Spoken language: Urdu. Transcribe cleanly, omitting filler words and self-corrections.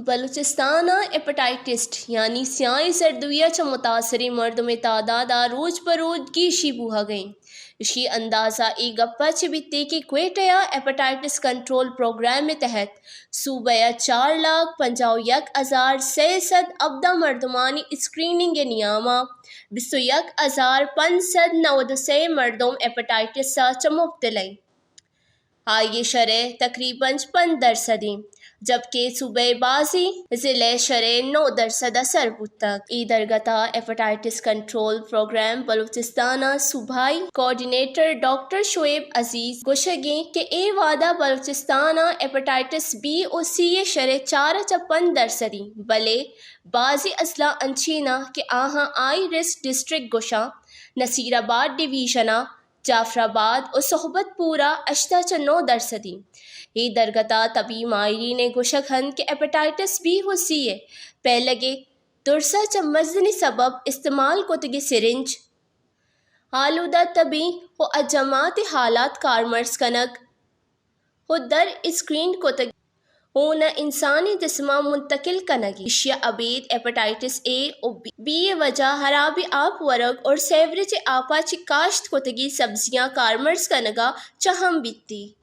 بلوچستان ایپاٹائٹس یعنی سیائی زردویہ چا متاثری مردم میں تعداد روز بروز گیشی بوہا گئیں۔ اسی اندازہ ای گپا چھ بیتے کہ کوئٹہ ایپاٹائٹس کنٹرول پروگرام میں تحت صوبہ 4,51,600 ابدا مردمانی اسکریننگ نیامہ 21,593 مردم ایپاٹائٹس چا مبتلائیں۔ آئیے شرح تقریباً 5% جبکہ صوبہ بازی ضلع شرح 9% سر تک۔ ای درگتا ایپاٹائٹس کنٹرول پروگرام بلوچستان صوبائی کوآرڈینیٹر ڈاکٹر شعیب عزیز گوشگیں کہ اے وعدہ بلوچستان ایپاٹائٹس بی او سی شرح 4.5% بلے بعضی اضلاع انچینا کہ آہاں آئی رسک ڈسٹرکٹ گوشاں نصیر آباد ڈویژنا جعفر آباد اور صحبت پورہ 8.9%۔ یہ درگتا طبی ماہرین گوشگ ہن کہ ایپاٹائٹس بی ہو سی پہلگے درسا چا مزنی سبب استعمال کتگی سرنج آلودہ طبی و اجامات حالات کارمرز کنگ و در اسکرین کتگی اون انسانی جسمہ منتقل کنگی۔ اشیاء ابید ایپاٹائٹس اے و بی وجہ خرابی آب ورگ اور سیوریج آپا چی کاشت کتگی سبزیاں کارمرز کنگا چہم بیتی۔